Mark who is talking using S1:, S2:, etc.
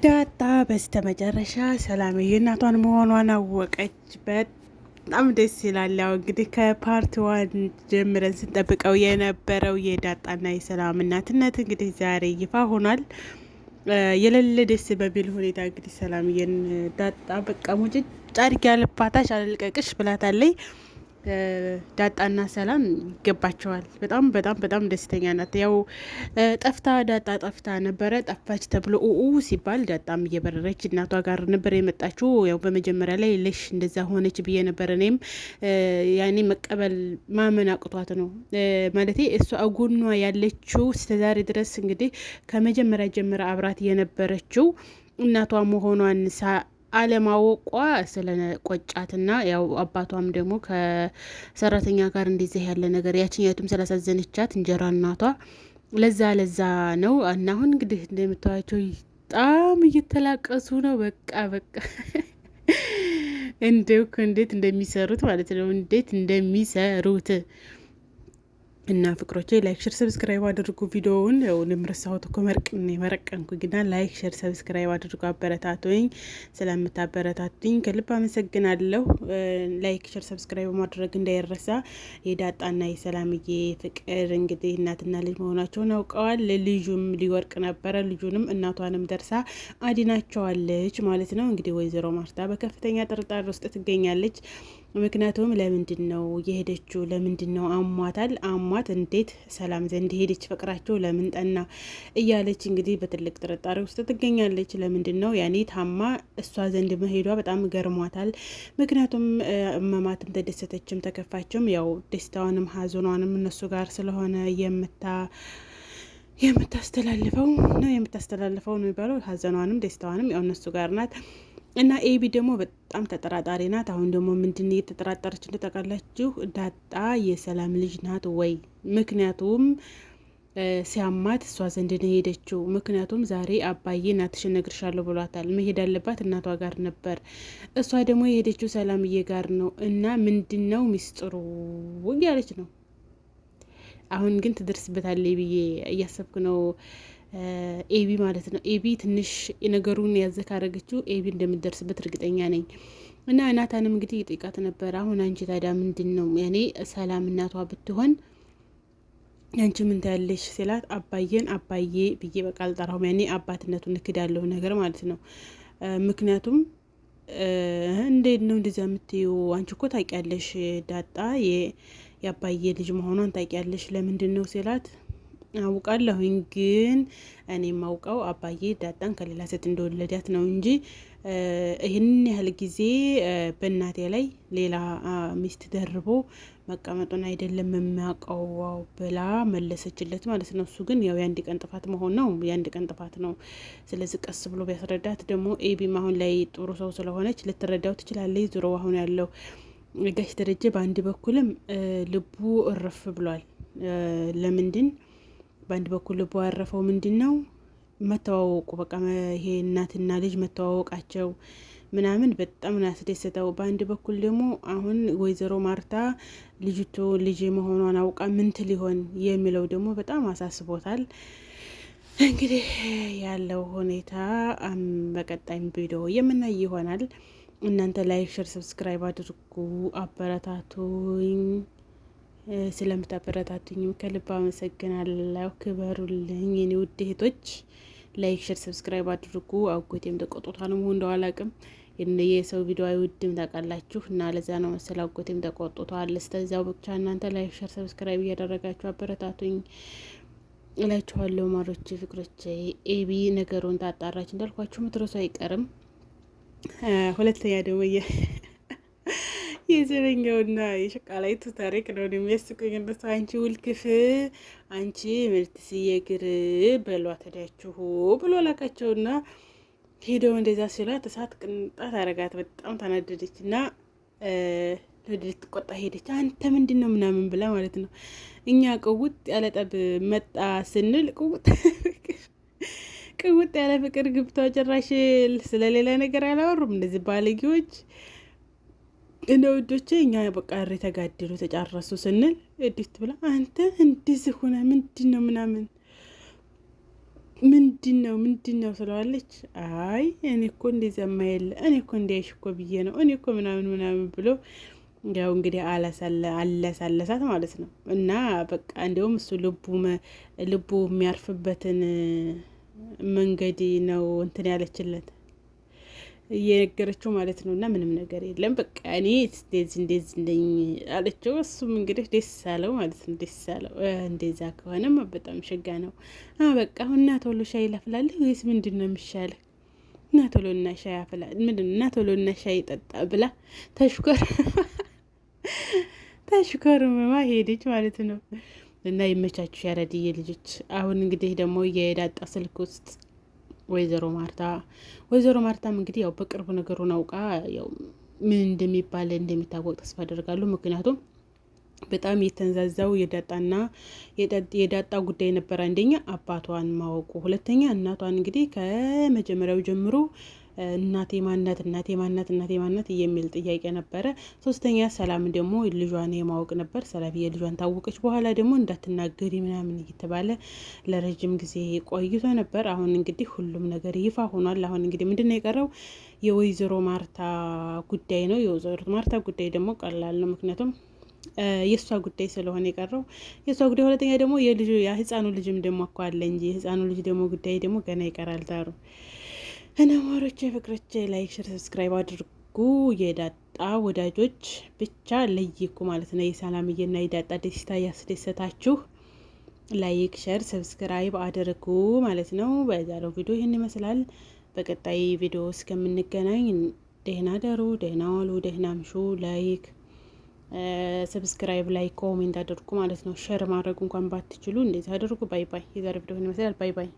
S1: ዳጣ በስተመጨረሻ ሰላምዬ እናቷን መሆኗን አወቀች። በጣም ደስ ይላል። ያው እንግዲህ ከፓርት ዋን ጀምረን ስንጠብቀው የነበረው የዳጣና የሰላም እናትነት እንግዲህ ዛሬ ይፋ ሆኗል። የሌለ ደስ በሚል ሁኔታ እንግዲህ ሰላምዬን ዳጣ በቃ ሙጭጭ አድርጌ ያልፋታሽ አልልቀቅሽ ብላታለይ። ዳጣና ሰላም ይገባቸዋል። በጣም በጣም በጣም ደስተኛ ናት። ያው ዳጣ ጠፍታ ነበረ። ጠፋች ተብሎ ሲባል ዳጣም እየበረረች እናቷ ጋር ነበር የመጣችው። ያው በመጀመሪያ ላይ ልሽ እንደዛ ሆነች ብዬ ነበር እኔም ያኔ መቀበል ማመን አቅቷት ነው ማለቴ እሷ አጎኗ ያለችው እስከዛሬ ድረስ እንግዲህ ከመጀመሪያ ጀምራ አብራት የነበረችው እናቷ መሆኗን አለማወቋ ስለ ቆጫትና ያው አባቷም ደግሞ ከሰራተኛ ጋር እንደዚህ ያለ ነገር ያችኛቱም ስላሳዘነቻት እንጀራ እናቷ ለዛ ነው። እና አሁን እንግዲህ እንደምታዋቸው በጣም እየተላቀሱ ነው። በቃ እንዴት እንደሚሰሩት ማለት ነው፣ እንዴት እንደሚሰሩት እና ፍቅሮቼ ላይክ ሸር ሰብስክራይብ አድርጉ። ቪዲዮውን ያው ንምረሳሁት እኮ መረቀንኩ ግና ላይክ ሸር ሰብስክራይብ አድርጉ። አበረታቱኝ። ስለምታበረታቱኝ ከልብ አመሰግናለሁ። ላይክ ሸር ሰብስክራይብ ማድረግ እንዳይረሳ። የዳጣና የሰላምዬ ፍቅር እንግዲህ እናትና ልጅ መሆናቸውን አውቀዋል። ልጁም ሊወርቅ ነበረ። ልጁንም እናቷንም ደርሳ አዲናቸዋለች ማለት ነው። እንግዲህ ወይዘሮ ማርታ በከፍተኛ ጥርጣሬ ውስጥ ትገኛለች። ምክንያቱም ለምንድን ነው የሄደችው? ለምንድን ነው አሟታል? አሟት እንዴት ሰላም ዘንድ ሄደች? ፍቅራቸው ለምን ጠና? እያለች እንግዲህ በትልቅ ጥርጣሬ ውስጥ ትገኛለች። ለምንድን ነው ያኔ ታማ እሷ ዘንድ መሄዷ በጣም ገርሟታል። ምክንያቱም እመማትም ተደሰተችም ተከፋችም ያው ደስታዋንም ሀዘኗንም እነሱ ጋር ስለሆነ የምታስተላልፈው ነው የሚባለው። ሀዘኗንም ደስታዋንም ያው እነሱ ጋር ናት። እና ኤቢ ደግሞ በጣም ተጠራጣሪ ናት። አሁን ደግሞ ምንድን እየተጠራጠረች እንደታውቃላችሁ? ዳጣ የሰላም ልጅ ናት ወይ? ምክንያቱም ሲያማት እሷ ዘንድ ነው የሄደችው። ምክንያቱም ዛሬ አባዬ እናትሽን እነግርሻለሁ ብሏታል። መሄድ አለባት እናቷ ጋር ነበር። እሷ ደግሞ የሄደችው ሰላምዬ ጋር ነው። እና ምንድን ነው ሚስጥሩ እያለች ነው። አሁን ግን ትደርስበታለች ብዬ እያሰብኩ ነው። ኤቢ ማለት ነው። ኤቢ ትንሽ ነገሩን ያዘካረገችው ኤቢ እንደምትደርስበት እርግጠኛ ነኝ። እና እናታንም እንግዲህ ይጠይቃት ነበር። አሁን አንቺ ታዲያ ምንድን ነው ያኔ ሰላም እናቷ ብትሆን አንቺ ምን ታያለሽ ሲላት፣ አባዬን አባዬ ብዬ በቃል ጠራሁም። ያኔ አባትነቱን እክዳለሁ ነገር ማለት ነው። ምክንያቱም እንዴት ነው እንደዛ የምትይው? አንቺ እኮ ታውቂያለሽ ዳጣ የአባዬ ልጅ መሆኗን ታውቂያለሽ። ለምንድን ነው ሲላት፣ አውቃለሁኝ ግን እኔ የማውቀው አባዬ ዳጣን ከሌላ ሴት እንደወለዳት ነው እንጂ ይህን ያህል ጊዜ በእናቴ ላይ ሌላ ሚስት ደርቦ መቀመጡን አይደለም የሚያውቀው ብላ መለሰችለት ማለት ነው። እሱ ግን ያው የአንድ ቀን ጥፋት መሆን ነው፣ የአንድ ቀን ጥፋት ነው። ስለዚህ ቀስ ብሎ ቢያስረዳት ደግሞ ኤቢም አሁን ላይ ጥሩ ሰው ስለሆነች ልትረዳው ትችላለች። ዙሮ አሁን ያለው ጋሽ ደረጀ በአንድ በኩልም ልቡ እርፍ ብሏል። ለምንድን በአንድ በኩል ልቦ ያረፈው ምንድን ነው መተዋወቁ፣ በቃ ይሄ እናትና ልጅ መተዋወቃቸው ምናምን በጣም ነው ያስደሰተው። በአንድ በኩል ደግሞ አሁን ወይዘሮ ማርታ ልጅቱ ልጅ መሆኗን አውቃ ምንት ሊሆን የሚለው ደግሞ በጣም አሳስቦታል። እንግዲህ ያለው ሁኔታ በቀጣይም ቪዲዮ የምናይ ይሆናል። እናንተ ላይክ ሸር ሰብስክራይብ አድርጉ፣ አበረታቱኝ። ስለምታበረታቱኝ ከልብ አመሰግናለሁ። ክበሩልኝ የኔ ውድ እህቶች። ላይክ ሸር ሰብስክራይብ አድርጉ። አጎቴም ተቆጥቷል ነው እንደዋል አቅም የሰው ቪዲዮ አይወድም ታውቃላችሁ፣ እና ለዛ ነው መሰል አጎቴም ተቆጥቷል። እስከዛው ብቻ እናንተ ላይክ ሸር ሰብስክራይብ እያደረጋችሁ አበረታቱኝ እላችኋለሁ። ማሮቼ ፍቅሮቼ፣ ኤቢ ነገሩን ታጣራች እንዳልኳችሁ ምትረሱ አይቀርም። ሁለተኛ ደግሞ የዘበኛውና የሸቃላይቱ ታሪክ ነው የሚያስቁኝ። እነሱ አንቺ ውልክፍ አንቺ ምልትስዬ ግር በሏ ተዳችሁ ብሎ ላካቸውና ሄደው እንደዛ ሲሏት እሳት ቅንጣት አረጋት። በጣም ተናደደች እና ልትቆጣ ሄደች። አንተ ምንድን ነው ምናምን ብላ ማለት ነው። እኛ ቅውጥ ያለ ጠብ መጣ ስንል ቅውጥ ያለ ፍቅር ግብተው ጭራሽ ስለሌላ ነገር አላወሩም እነዚህ ባለጌዎች። እንደ ውዶቼ እኛ በቃ ተጋደሉ ተጫረሱ ስንል እድት ብላ አንተ እንደዚህ ሆነ ምንድን ነው ምናምን ምንድን ነው ስለዋለች። አይ እኔ እኮ እንደዚያማ የለ እኔ እኮ እንዲያይሽ እኮ ብዬ ነው እኔ እኮ ምናምን ብሎ ያው እንግዲህ አለሳለሳት ማለት ነው። እና በቃ እንዲሁም እሱ ልቡ የሚያርፍበትን መንገድ ነው እንትን ያለችለት እየነገረችው ማለት ነው። እና ምንም ነገር የለም በቃ እኔ እንደዚህ እንደኝ አለችው። እሱም እንግዲህ ደስ አለው ማለት ነው። ደስ አለው። እንደዛ ከሆነም በጣም ሸጋ ነው። በቃ እና ቶሎ ሻይ ላፍላለህ ወይስ ምንድን ነው የሚሻለው? እና ቶሎ እና ሻይ አፍላ ምንድን እና ቶሎ እና ሻይ ጠጣ ብላ ተሽኮርምማ ሄደች ማለት ነው። እና ይመቻችሁ ያረድዬ ልጆች። አሁን እንግዲህ ደግሞ የዳጣ ስልክ ውስጥ ወይዘሮ ማርታም እንግዲህ ያው በቅርቡ ነገሩን አውቃ ያው ምን እንደሚባል እንደሚታወቅ ተስፋ አደርጋለሁ። ምክንያቱም በጣም የተንዛዛው የዳጣ ጉዳይ ነበር። አንደኛ አባቷን ማወቁ፣ ሁለተኛ እናቷን እንግዲህ ከመጀመሪያው ጀምሮ እናቴ ማናት የሚል ጥያቄ ነበረ። ሶስተኛ ሰላም ደግሞ ልጇን የማወቅ ነበር። ሰላም የልጇን ታወቀች በኋላ ደግሞ እንዳትናገሪ ምናምን እየተባለ ለረጅም ጊዜ ቆይቶ ነበር። አሁን እንግዲህ ሁሉም ነገር ይፋ ሆኗል። አሁን እንግዲህ ምንድነው የቀረው? የወይዘሮ ማርታ ጉዳይ ነው። የወይዘሮ ማርታ ጉዳይ ደግሞ ቀላል ነው። ምክንያቱም የእሷ ጉዳይ ስለሆነ የቀረው የእሷ ጉዳይ። ሁለተኛ ደግሞ የህፃኑ ልጅም ደግሞ እኮ አለ እንጂ የህፃኑ ልጅ ደግሞ ጉዳይ ደግሞ ገና ይቀራል። ዛሩ እና ማሮቼ ፍቅሮቼ ላይክ ሸር ሰብስክራይብ አድርጉ። የዳጣ ወዳጆች ብቻ ለይኩ ማለት ነው። የሰላምዬና የዳጣ ደስታ ያስደሰታችሁ ላይክ ሸር ሰብስክራይብ አድርጉ ማለት ነው። በዛሬው ቪዲዮ ይህን ይመስላል። በቀጣይ ቪዲዮ እስከምንገናኝ ደህና ደሩ፣ ደህና ዋሉ፣ ደህና ምሹ። ላይክ ሰብስክራይብ ላይ ኮሜንት አድርጉ ማለት ነው። ሸር ማድረግ እንኳን ባትችሉ እንደዚህ አድርጉ። ባይ ባይ። የዛሬ ቪዲዮ ይመስላል። ባይ ባይ።